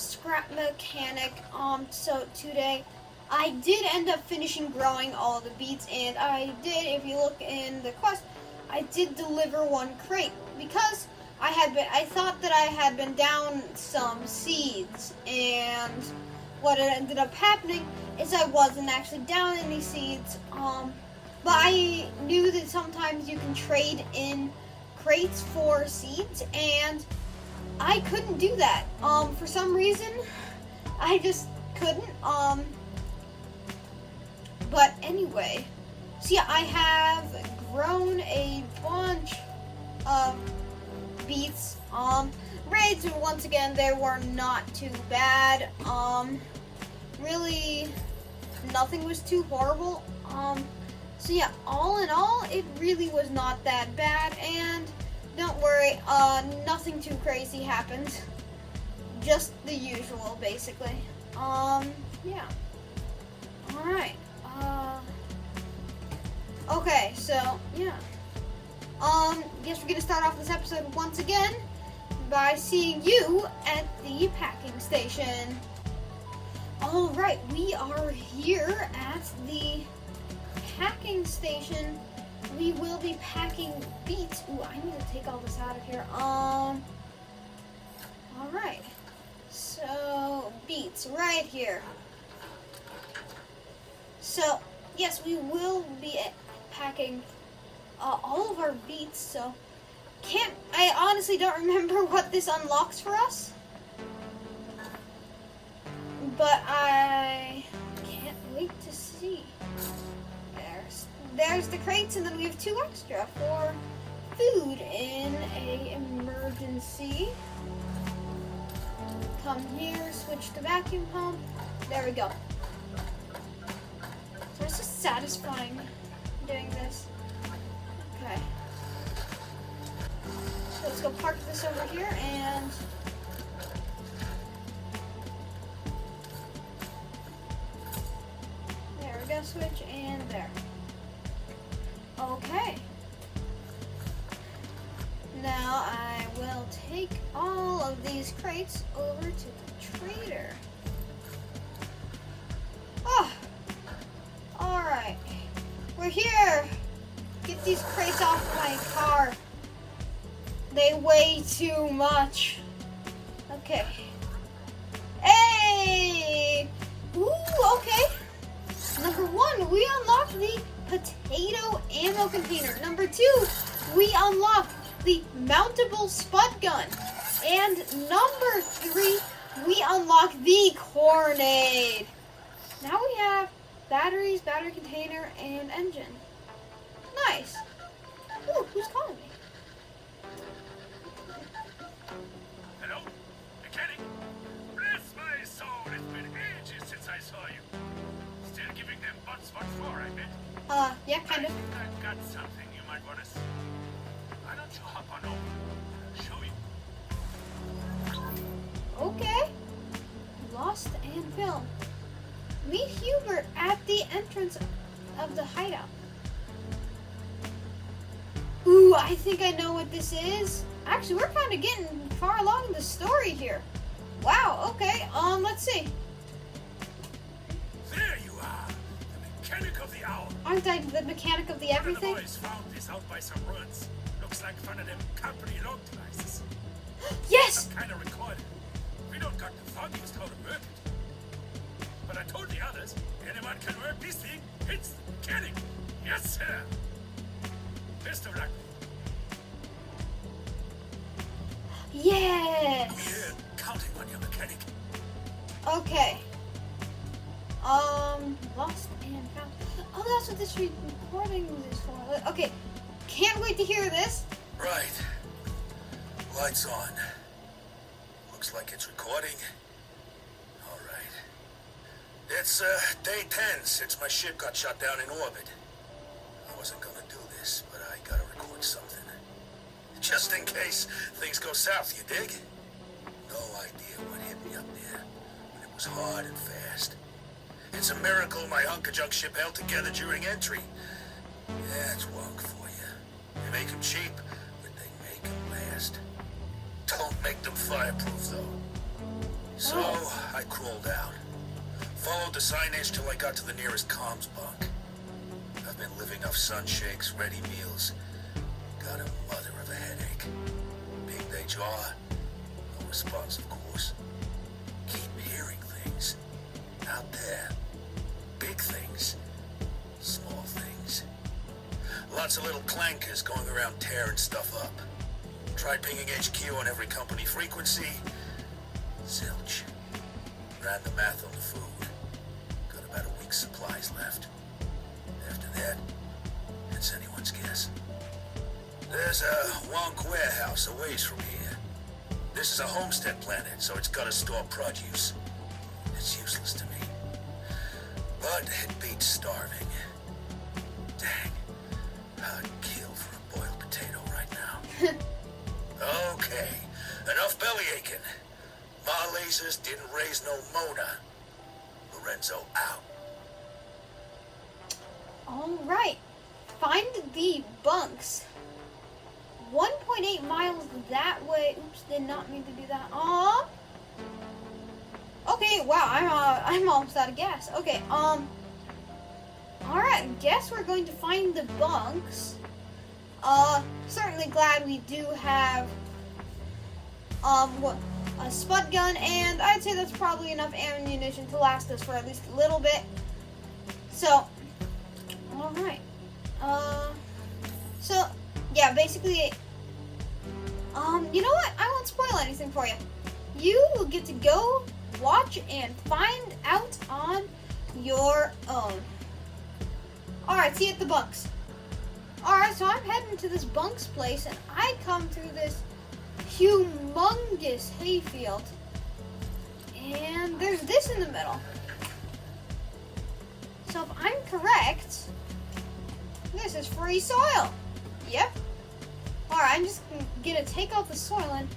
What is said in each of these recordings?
scrap mechanic. So today I did end up finishing growing all the beets, and I did, if you look in the quest, I did deliver one crate because I thought that I had been down some seeds, and what ended up happening is I wasn't actually down any seeds. But I knew that sometimes you can trade in crates for seeds, and I couldn't do that. For some reason, I just couldn't. But anyway, so yeah, I have grown a bunch of beets. Raids, once again, they were not too bad. Really, nothing was too horrible. So yeah, all in all, it really was not that bad, and don't worry, nothing too crazy happened. Just the usual, basically. Yeah. Alright. Okay, so, yeah. Guess we're gonna start off this episode once again by seeing you at the packing station. Alright, we are here at the packing station. We will be packing beets. Ooh, I need to take all this out of here. Alright. So, beets right here. So, yes, we will be packing all of our beets, so I honestly don't remember what this unlocks for us. But I can't wait to see. There's the crates, and then we have 2 extra for food in a emergency. Come here, switch to vacuum pump. There we go. So it's just satisfying doing this. Okay. So let's go park this over here, and there we go, switch, and there. Okay. Now I will take all of these crates over to the trader. Oh! Alright. We're here! Get these crates off my car. They weigh too much. Okay. Hey! Ooh, okay. Number 1, we unlocked the potato ammo container. Number 2, we unlocked the mountable spud gun. And number 3, we unlocked the Cornade. Now we have batteries, battery container, and engine. Nice. Ooh, who's calling me? Hello? Mechanic? Bless my soul, it's been ages since I saw you. Still giving them butts what for, I bet. Yeah, kind of. I've got something you might want to see. Why don't you hop on over? I'll show you. Okay. Lost and filmed. Meet Hubert at the entrance of the hideout. Ooh, I think I know what this is. Actually, we're kind of getting far along in the story here. Wow, okay, let's see. There you are, the mechanic of the hour. Aren't I the mechanic of the everything? One of the boys found this out by some runs. Looks like one of them company log devices. Yes! Some kind of recorder. We don't got the foggiest how to work it. But I told the others, anyone can work this thing, it's the mechanic. Yes, sir. Best of luck. Yes! We're counting on your mechanic. Okay. Lost and found. Oh, that's what this recording is for. Okay. Can't wait to hear this. Right. Lights on. Looks like it's recording. All right. It's day 10 since my ship got shot down in orbit. I wasn't gonna do this, but I gotta record something. Just in case things go south, you dig? No idea what hit me up there, but it was hard and fast. It's a miracle my hunk-of-junk ship held together during entry. Yeah, it's wonk for you. They make them cheap, but they make them last. Don't make them fireproof, though. So, I crawled out. Followed the signage till I got to the nearest comms bunk. I've been living off sun shakes, ready meals. Got a mother of a headache. Big day jaw. No response, of course. Keep hearing things. Out there. Big things. Small things. Lots of little clankers going around tearing stuff up. Tried pinging HQ on every company frequency. Zilch. Ran the math on the food. Got about a week's supplies left. After that, it's anyone's guess. There's a wonk warehouse a ways from here. This is a homestead planet, so it's gotta store produce. It's useless to me. But it beats starving. Dang. I'd kill for a boiled potato right now. Okay. Enough belly aching. Ma lasers didn't raise no Mona. Lorenzo out. Alright. Find the bunks. 1.8 miles that way. Oops, did not mean to do that. Okay, wow, I'm almost out of gas. Okay, alright, guess we're going to find the bunks. Certainly glad we do have, a spud gun, and I'd say that's probably enough ammunition to last us for at least a little bit. So, alright. So, yeah, basically, you know what? I won't spoil anything for you. You will get to go watch and find out on your own. Alright, see you at the bunks. Alright, so I'm heading to this bunks place, and I come through this humongous hayfield. And there's this in the middle. So if I'm correct, this is free soil. Yep. Alright, I'm just gonna take out the soil, and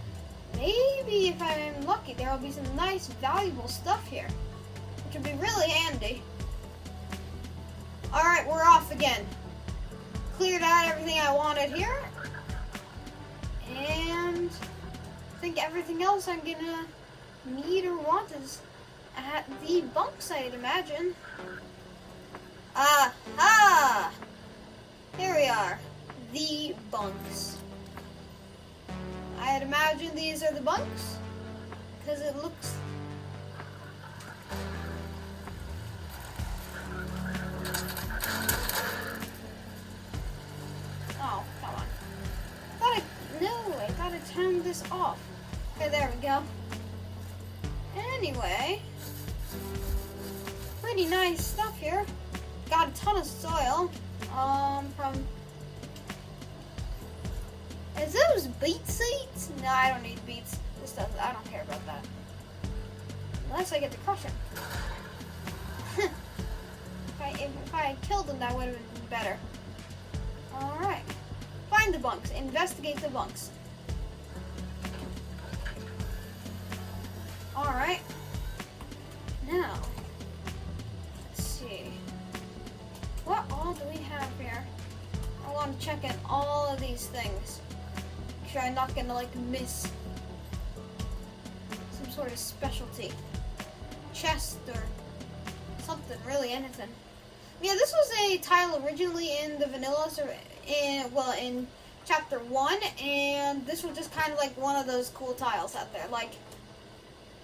maybe if I'm lucky, there will be some nice, valuable stuff here, which would be really handy. Alright, we're off again. Cleared out everything I wanted here. And I think everything else I'm gonna need or want is at the bunks, I'd imagine. Aha! Here we are. The bunks. I'd imagine these are the bunks, because it looks... Oh, come on. I thought I turned this off. Okay, there we go. Anyway, pretty nice stuff here. Got a ton of soil, from... Is those beet seeds? No, I don't need beets. I don't care about that. Unless I get to crush them. if I had killed them, that would have been better. Alright. Find the bunks. Investigate the bunks. Alright. Now, let's see. What all do we have here? I want to check in all of these things. Make sure I'm not gonna miss some sort of specialty. Chest or something, really anything. Yeah, this was a tile originally in the vanilla, so in chapter 1, and this was just kind of like one of those cool tiles out there. Like,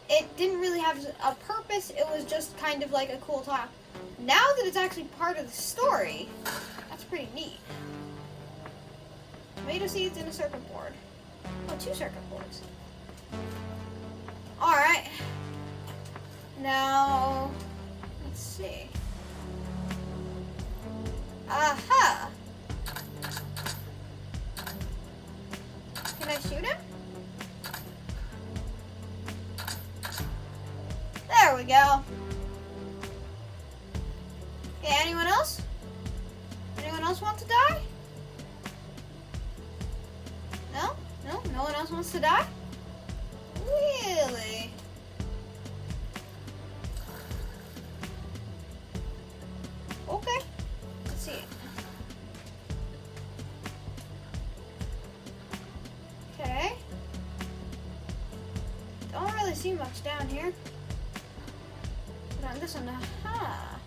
it didn't really have a purpose, it was just kind of like a cool tile. Now that it's actually part of the story, that's pretty neat. Tomato seeds in a circuit board. Oh, 2 circuit boards. Alright. Now, let's see. Aha! Can I shoot him? There we go. Okay, anyone else? Anyone else want to die? No? No? No one else wants to die? Really? Okay. Let's see. Okay. Don't really see see much down here. But on this one, aha.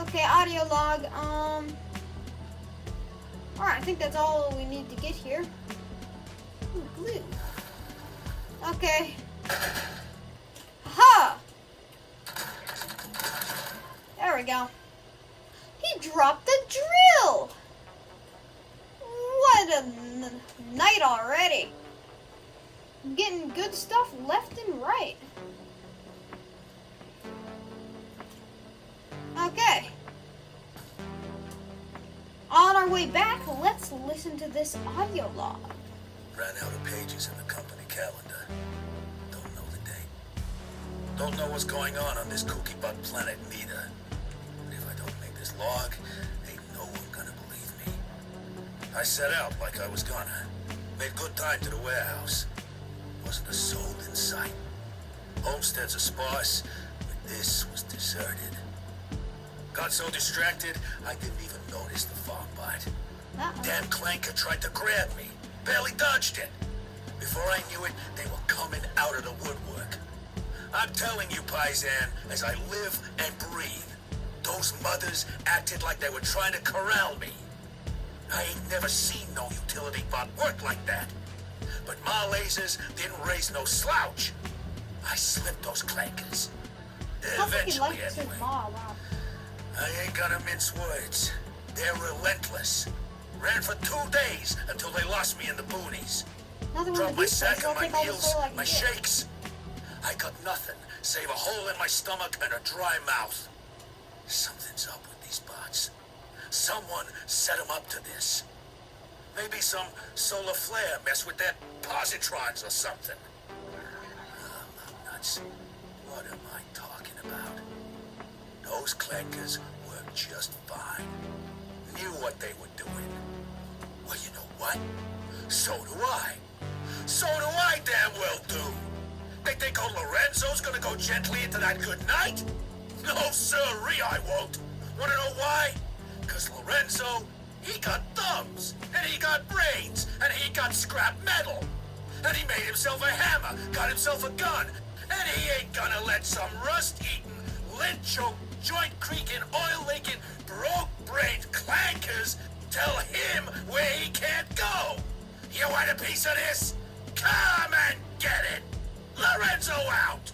Okay, audio log. Alright, I think that's all we need to get here. Ooh, glue. Okay. Ha! There we go. He dropped the drill! What a night already. Getting good stuff left and right. Okay. On our way back, let's listen to this audio log. Ran out of pages in the company calendar. Don't know the date. Don't know what's going on this kooky butt planet neither. But if I don't make this log, ain't no one gonna believe me. I set out like I was gonna. Made good time to the warehouse. Wasn't a soul in sight. Homesteads are sparse, but this was deserted. Got so distracted, I didn't even notice the farm bite. Damn clanker tried to grab me. Barely dodged it. Before I knew it, they were coming out of the woodwork. I'm telling you, Paisan, as I live and breathe, those mothers acted like they were trying to corral me. I ain't never seen no utility bot work like that. But my lasers didn't raise no slouch. I slipped those clankers. Eventually, anyway. Wow. I ain't gonna mince words. They're relentless. Ran for 2 days until they lost me in the boonies. Dropped my sack on my meals, my shakes. I got nothing save a hole in my stomach and a dry mouth. Something's up with these bots. Someone set them up to this. Maybe some solar flare messed with their positrons or something. I'm nuts. What am I talking about? Those clankers work just fine. Knew what they were doing. Well, you know what? So do I. So do I damn well do. They think old Lorenzo's gonna go gently into that good night? No, sirree, I won't. Wanna know why? 'Cause Lorenzo, he got thumbs, and he got brains, and he got scrap metal. And he made himself a hammer, got himself a gun, and he ain't gonna let some rust-eaten, lint-choked, joint-creaking, oil-leaking, broke-brained clankers tell him where he can't go. You want a piece of this? Come and get it! Lorenzo out!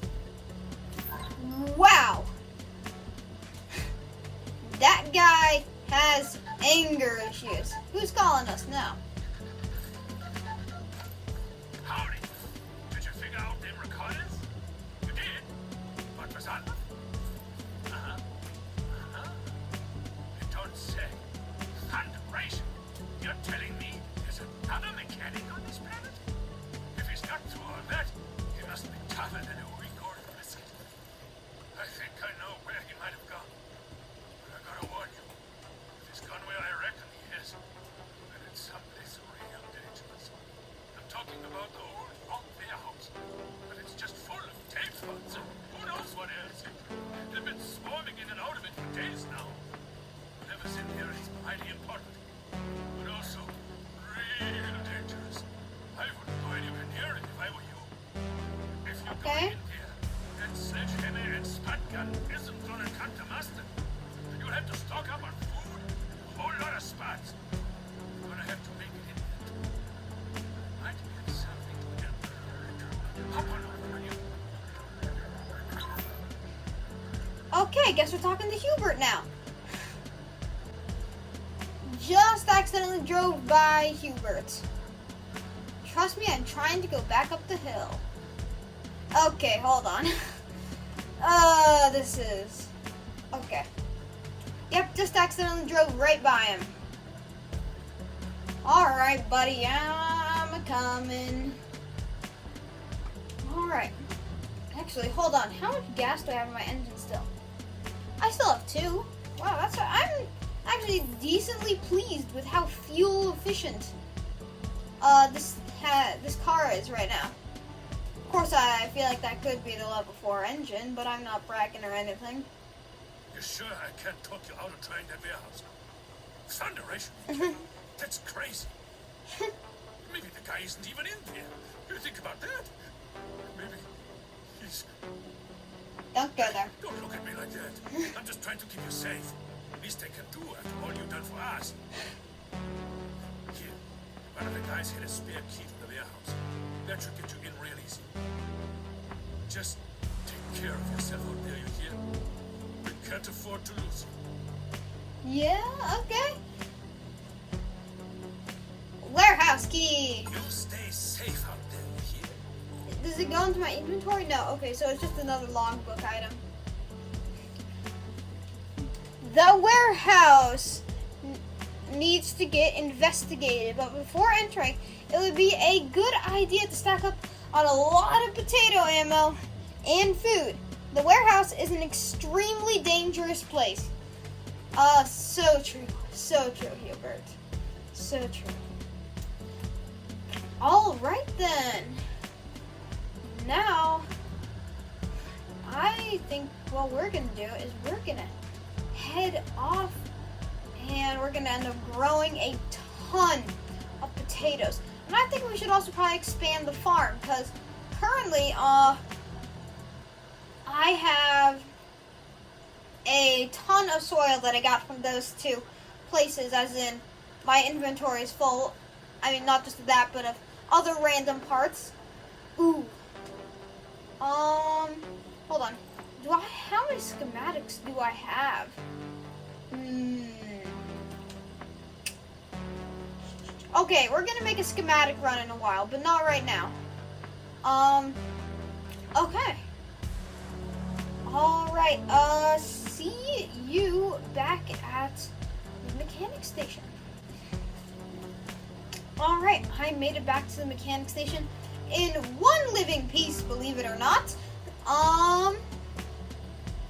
Wow. That guy has anger issues. Who's calling us now? Howdy. Did you figure out them recordings? You did? What was that? It don't say. Thunderation. You're telling me there's another mechanic on this planet? If he's got through all that, he must be tougher than a weak-old biscuit. I think I know where he might have gone. But I gotta warn you. If he's gone where I reckon he is, then it's someplace real dangerous. I'm talking about the old rock warehouse. But it's just full of tape spots and who knows what else. They've been swarming in and out of it for days now. Whatever's in here is mighty important. But also real dangerous. I wouldn't go anywhere near it if I were you. If you go in here, that sledgehammer and spud gun isn't gonna cut the mustard. You'll have to stock up on food, a whole lot of spots. You're gonna have to make it in. Might have something to help. Hop on over, will you? Okay, guess we're talking to Hubert now. Just accidentally drove by Hubert. Trust me, I'm trying to go back up the hill. Okay, hold on. This is... Okay. Yep, just accidentally drove right by him. Alright, buddy, I'm coming. Alright. Actually, hold on. How much gas do I have in my engine still? I still have 2. Wow, I'm actually decently pleased with how fuel efficient this car is right now. Of course, I feel like that could be the level 4 engine, but I'm not bragging or anything. You sure I can't talk you out of trying that warehouse? Thunderation. That's crazy. Maybe the guy isn't even in there. You think about that? Maybe he's... Don't go there. Don't look at me like that. I'm just trying to keep you safe. Least I can do after all you've done for us. Here, one of the guys had a spare key to the warehouse. That should get you in real easy. Just take care of yourself out there, you hear? We can't afford to lose you. Yeah, okay. Warehouse key. You stay safe out there, you hear? Does it go into my inventory? No. Okay, so it's just another logbook item. The warehouse needs to get investigated, but before entering, it would be a good idea to stock up on a lot of potato ammo and food. The warehouse is an extremely dangerous place. So true. So true, Hubert. So true. Alright then. Now, I think what we're gonna do is we're gonna head off and we're gonna end up growing a ton of potatoes. And I think we should also probably expand the farm because currently I have a ton of soil that I got from those two places, as in my inventory is full. I mean, not just of that, but of other random parts. Ooh. Hold on. How many schematics do I have? Okay, we're gonna make a schematic run in a while, but not right now. Okay. Alright, see you back at the mechanic station. Alright, I made it back to the mechanic station in one living piece, believe it or not.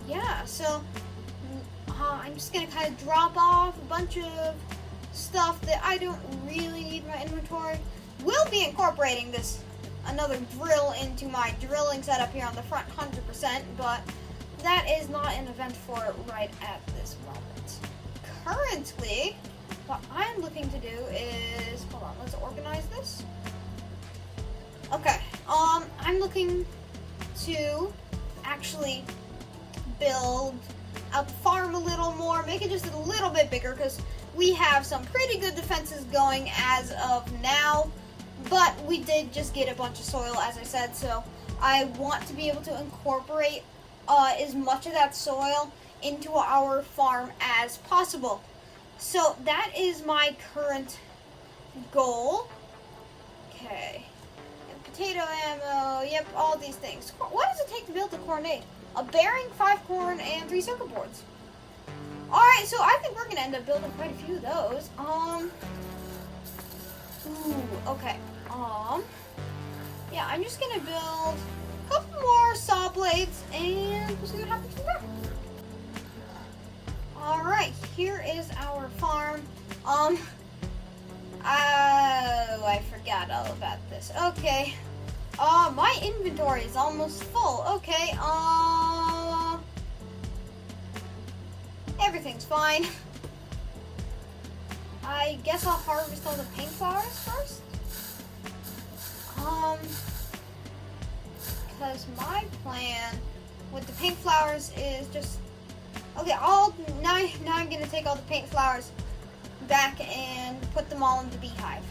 Yeah, so I'm just gonna kind of drop off a bunch of stuff that I don't really need in my inventory. We'll be incorporating another drill into my drilling setup here on the front 100%, but that is not an event for right at this moment. Currently, what I'm looking to do is, hold on, let's organize this. Okay, I'm looking to actually build out the farm a little more, make it just a little bit bigger, because we have some pretty good defenses going as of now, but we did just get a bunch of soil, as I said, so I want to be able to incorporate as much of that soil into our farm as possible. So that is my current goal. Okay. And potato ammo, yep, all these things. What does it take to build a cornade? A bearing, 5 corn, and 3 circuit boards. Alright, so I think we're gonna end up building quite a few of those. Ooh, okay. Yeah, I'm just gonna build a couple more saw blades and we'll see what happens from there. Alright, here is our farm. Oh, I forgot all about this. Okay. My inventory is almost full. Okay, everything's fine. I guess I'll harvest all the pink flowers first. Because my plan with the pink flowers is just... Okay, now I'm gonna take all the pink flowers back and put them all in the beehive.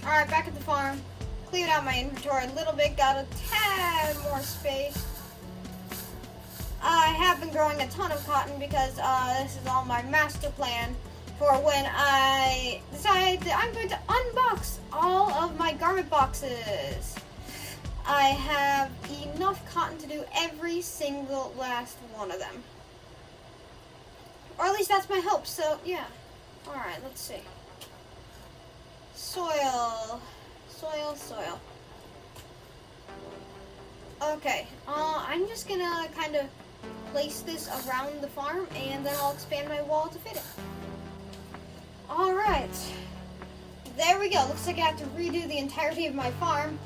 Alright, back at the farm. Cleared out my inventory a little bit, got a tad more space. I have been growing a ton of cotton because this is all my master plan for when I decide that I'm going to unbox all of my garment boxes. I have enough cotton to do every single last one of them. Or at least that's my hope, so yeah. Alright, let's see. Soil. Okay, I'm just gonna kind of place this around the farm and then I'll expand my wall to fit it. Alright. There we go. Looks like I have to redo the entirety of my farm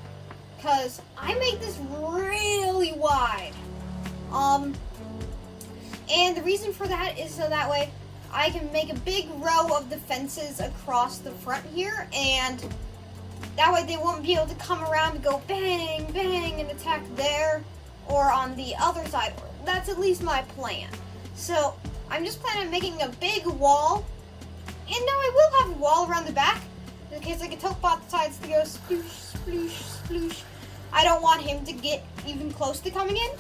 because I made this really wide. And the reason for that is so that way I can make a big row of the fences across the front here, and That way they won't be able to come around and go bang, bang, and attack there or on the other side. That's at least my plan. So I'm just planning on making a big wall. And now I will have a wall around the back in case like a Tokebot decides to go sploosh, sploosh, sploosh. I don't want him to get even close to coming in.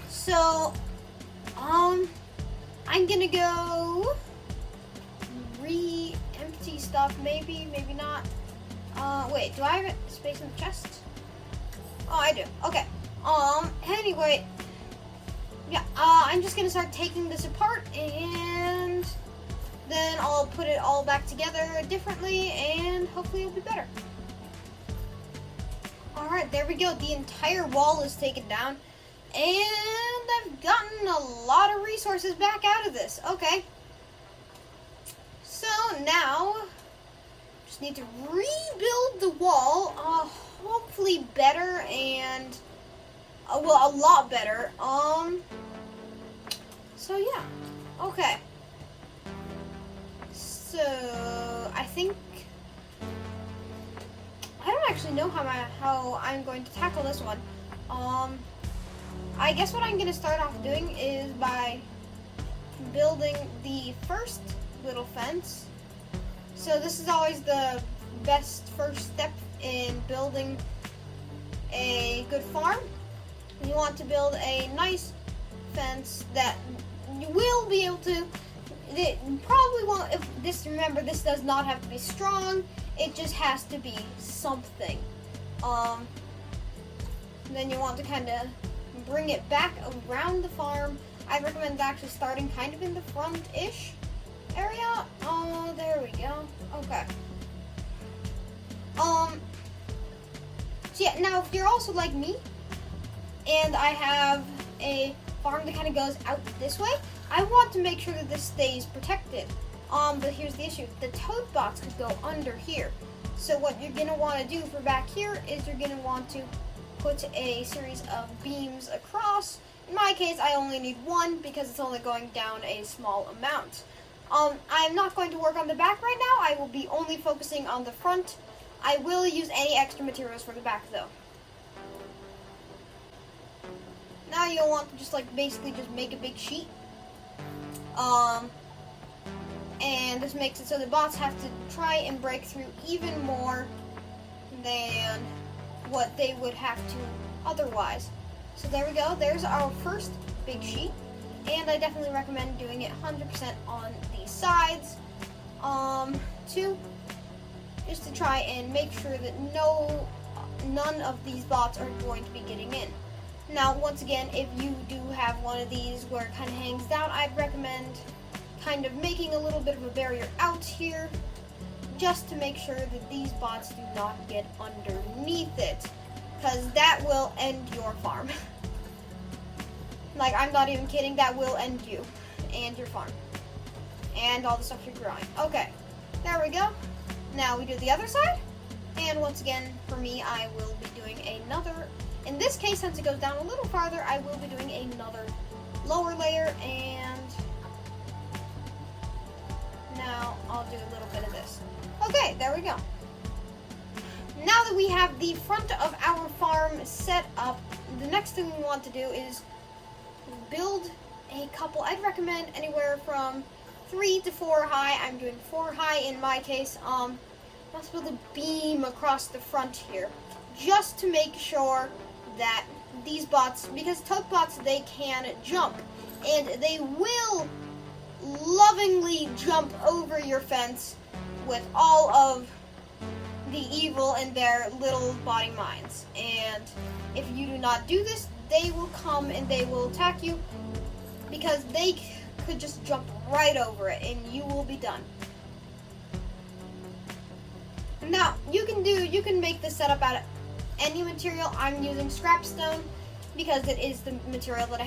So, I'm gonna go empty stuff, maybe not. Wait, do I have space in the chest? Oh, I do. Okay. Anyway, yeah, I'm just gonna start taking this apart and then I'll put it all back together differently and hopefully it'll be better. Alright, there we go. The entire wall is taken down and I've gotten a lot of resources back out of this. Okay. So now, just need to rebuild the wall, hopefully better and, well, a lot better. So yeah, okay. So, I think, I don't actually know how I'm going to tackle this one. I guess what I'm going to start off doing is by building the first little fence. So this is always the best first step in building a good farm. You want to build a nice fence that you will be able to, it probably won't, remember, this does not have to be strong, it just has to be something. Then you want to kind of bring it back around the farm. I recommend actually starting kind of in the front-ish area. Oh, there we go. Okay. So yeah, now if you're also like me, and I have a farm that kind of goes out this way, I want to make sure that this stays protected. But here's the issue. The toad bots could go under here. So what you're going to want to do for back here is you're going to want to put a series of beams across. In my case, I only need one because it's only going down a small amount. I'm not going to work on the back right now. I will be only focusing on the front. I will use any extra materials for the back though. Now you'll want to just like basically just make a big sheet. And this makes it so the bots have to try and break through even more than what they would have to otherwise. So there we go. There's our first big sheet. And I definitely recommend doing it 100% on the sides. Just to try and make sure that none of these bots are going to be getting in. Now, once again, if you do have one of these where it kind of hangs down, I'd recommend kind of making a little bit of a barrier out here just to make sure that these bots do not get underneath it, because that will end your farm. Like, I'm not even kidding, that will end you and your farm and all the stuff you're growing. Okay, there we go. Now we do the other side, and once again, for me, I will be doing another, in this case, since it goes down a little farther, I will be doing another lower layer, and now I'll do a little bit of this. Okay, there we go. Now that we have the front of our farm set up, the next thing we want to do is build a couple. I'd recommend anywhere from 3 to 4 high. I'm doing 4 high in my case. Let's build a beam across the front here, just to make sure that these bots, because toad bots, they can jump, and they will lovingly jump over your fence with all of the evil in their little body minds. And if you do not do this, they will come and they will attack you, because they could just jump right over it and you will be done. Now, you can make this setup out of any material. I'm using scrap stone because it is the material that I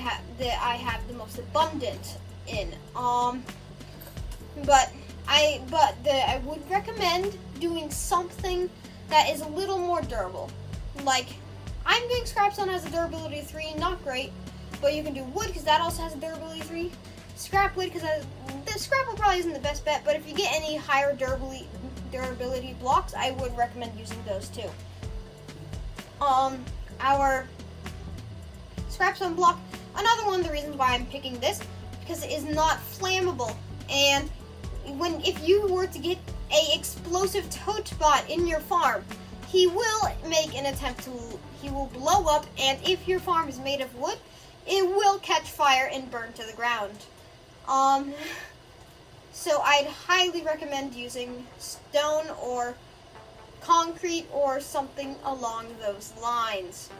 have the most abundant in. But I would recommend doing something that is a little more durable. Like, I'm doing scrap stone, has a durability of 3, not great, but you can do wood because that also has a durability of 3. Scrap wood because the scrap wood probably isn't the best bet, but if you get any higher durability blocks, I would recommend using those too. Our scrapstone block, another one of the reasons why I'm picking this, because it is not flammable, and if you were to get a explosive toad bot in your farm, he will make an attempt to, he will blow up, and if your farm is made of wood, it will catch fire and burn to the ground. So I'd highly recommend using stone or concrete or something along those lines.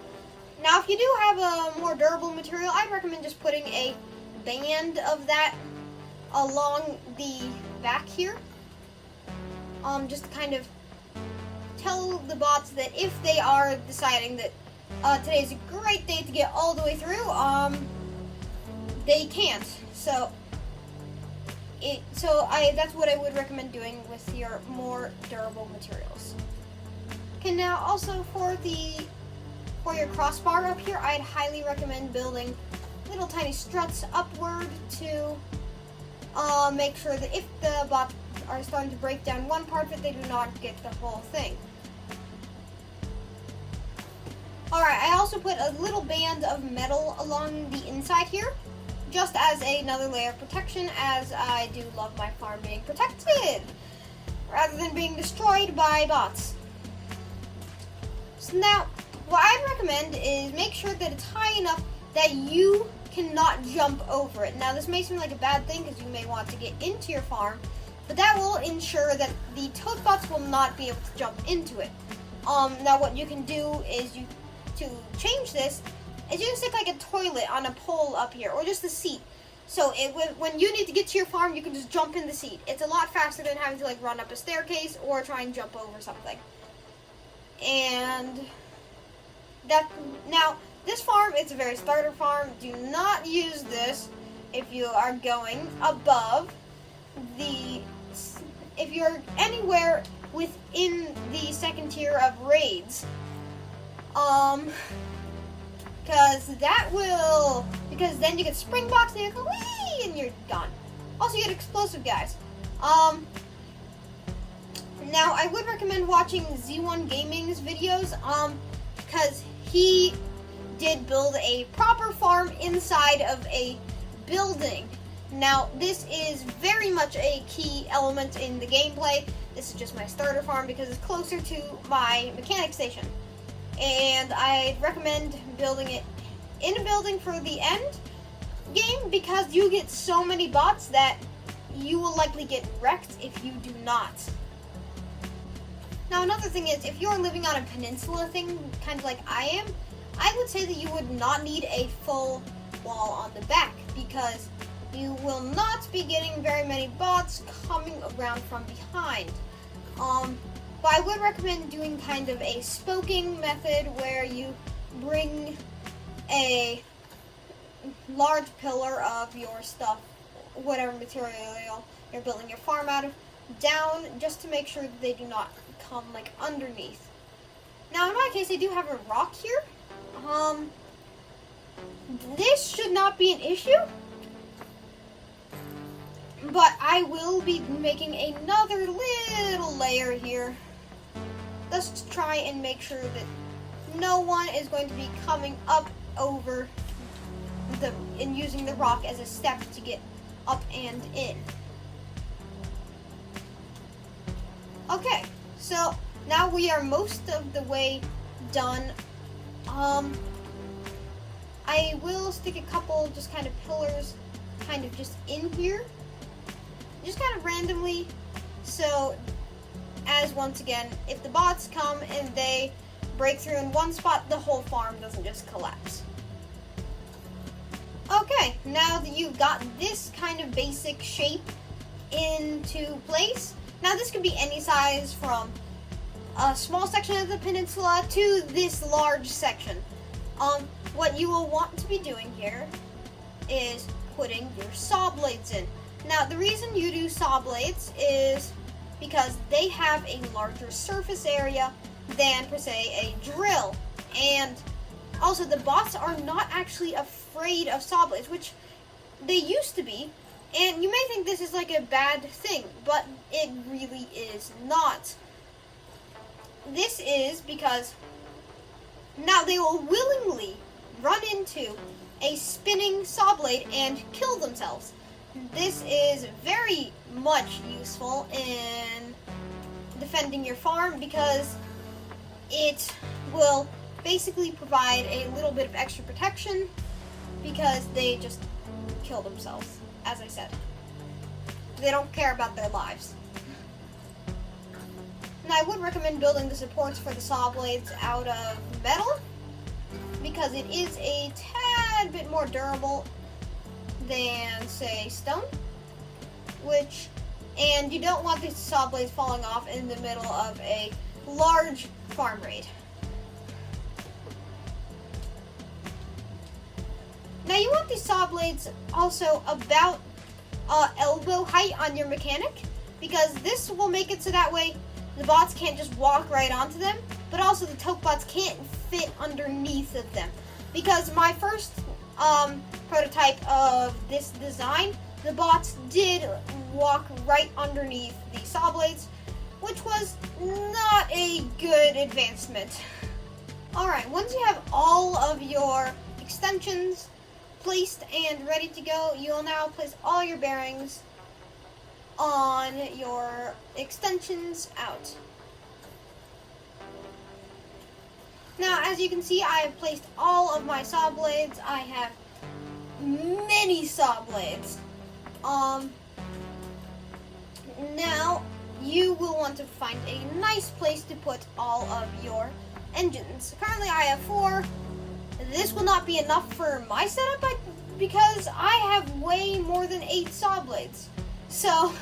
Now, if you do have a more durable material, I'd recommend just putting a band of that along the back here. Just to kind of tell the bots that if they are deciding that today's a great day to get all the way through, they can't. So that's what I would recommend doing with your more durable materials. Okay, now also for your crossbar up here, I'd highly recommend building little tiny struts upward to make sure that if the bots are starting to break down one part of it, they do not get the whole thing. Alright, I also put a little band of metal along the inside here, just as another layer of protection, as I do love my farm being protected, rather than being destroyed by bots. So now, what I'd recommend is make sure that it's high enough that you cannot jump over it. Now, this may seem like a bad thing because you may want to get into your farm, but that will ensure that the toad bots will not be able to jump into it. Now, what you can do is to change this is you can stick like a toilet on a pole up here, or just a seat. So when you need to get to your farm, you can just jump in the seat. It's a lot faster than having to like run up a staircase or try and jump over something. And now this farm, it's a very starter farm. Do not use this if you are going above if you're anywhere within the second tier of raids. Because then you get spring box and you go wee and you're gone. Also, you get explosive guys. Now I would recommend watching Z1 Gaming's videos, because he did build a proper farm inside of a building. Now, this is very much a key element in the gameplay. This is just my starter farm because it's closer to my mechanic station. And I'd recommend building it in a building for the end game, because you get so many bots that you will likely get wrecked if you do not. Now, another thing is, if you're living on a peninsula thing, kind of like I am, I would say that you would not need a full wall on the back, because you will not be getting very many bots coming around from behind. But I would recommend doing kind of a spoking method where you bring a large pillar of your stuff, whatever material you're building your farm out of, down, just to make sure that they do not come like underneath. Now, in my case, I do have a rock here. This should not be an issue, but I will be making another little layer here, just to try and make sure that no one is going to be coming up over and using the rock as a step to get up and in. Okay, so now we are most of the way done. I will stick a couple just kind of pillars kind of just in here, just kind of randomly, so as once again, if the bots come and they break through in one spot, the whole farm doesn't just collapse. Okay, now that you've got this kind of basic shape into place, now this could be any size from a small section of the peninsula to this large section. What you will want to be doing here is putting your saw blades in. Now, the reason you do saw blades is because they have a larger surface area than, per se, a drill. And also, the bots are not actually afraid of saw blades, which they used to be. And you may think this is like a bad thing, but it really is not. This is because now they will willingly run into a spinning saw blade and kill themselves. This is very much useful in defending your farm because it will basically provide a little bit of extra protection because they just kill themselves, as I said. They don't care about their lives. Now, I would recommend building the supports for the saw blades out of metal because it is a tad bit more durable than, say, stone. And you don't want these saw blades falling off in the middle of a large farm raid. Now, you want these saw blades also about elbow height on your mechanic because this will make it so that way the bots can't just walk right onto them, but also the toke bots can't fit underneath of them. Because my first prototype of this design, the bots did walk right underneath the saw blades, which was not a good advancement. Alright, once you have all of your extensions placed and ready to go, you will now place all your bearings on your extensions out. Now, as you can see, I have placed all of my saw blades. I have many saw blades. Now, you will want to find a nice place to put all of your engines. Currently, I have 4. This will not be enough for my setup because I have way more than 8 saw blades. So,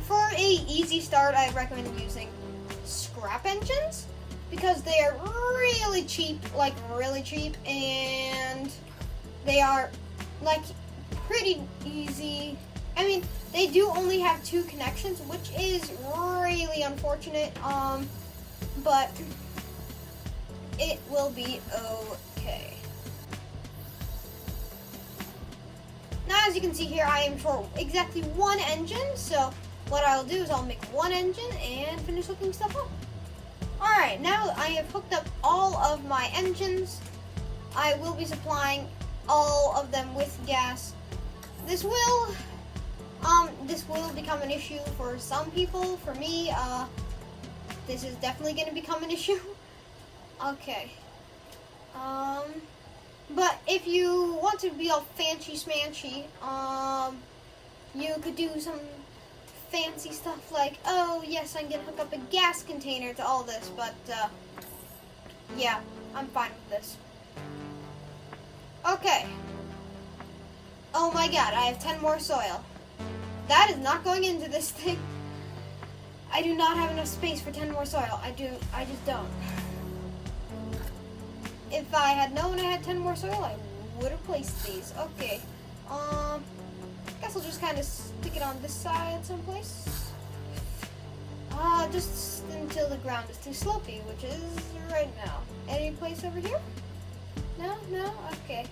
for a easy start, I recommend using scrap engines because they are really cheap, and they are like pretty easy. I mean, they do only have 2 connections, which is really unfortunate, but it will be okay. Now, as you can see here, I am short exactly 1 engine, so what I'll do is I'll make 1 engine and finish hooking stuff up. Alright, now I have hooked up all of my engines. I will be supplying all of them with gas. This will become an issue for some people. For me, this is definitely going to become an issue. Okay. But if you want to be all fancy smanchy, you could do some fancy stuff like, oh yes, I'm gonna hook up a gas container to all this, but yeah, I'm fine with this. Okay. Oh my god, I have 10 more soil. That is not going into this thing. I do not have enough space for 10 more soil. I just don't. If I had known I had 10 more soil, I would have placed these. Okay. Guess I'll just kind of stick it on this side someplace. Just until the ground is too slopey, which is right now. Any place over here? No? No? Okay.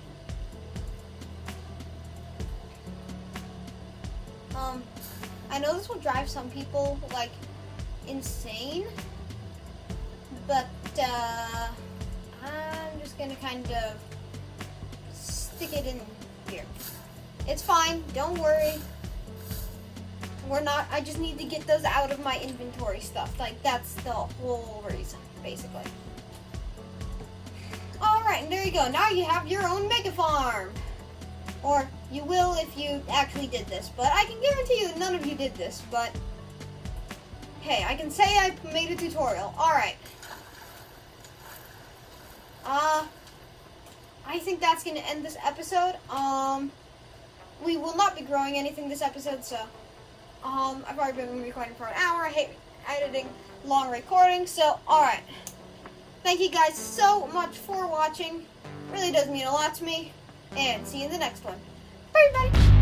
I know this will drive some people, like, insane, but, I'm just gonna kind of stick it in here. It's fine, don't worry. I just need to get those out of my inventory stuff. Like, that's the whole reason, basically. Alright, and there you go. Now you have your own mega farm. Or you will if you actually did this. But I can guarantee you that none of you did this. But, hey, I can say I made a tutorial. Alright. I think that's going to end this episode. We will not be growing anything this episode, so I've already been recording for an hour. I hate editing long recordings, so alright. Thank you guys so much for watching. Really does mean a lot to me. And see you in the next one. Bye, bye.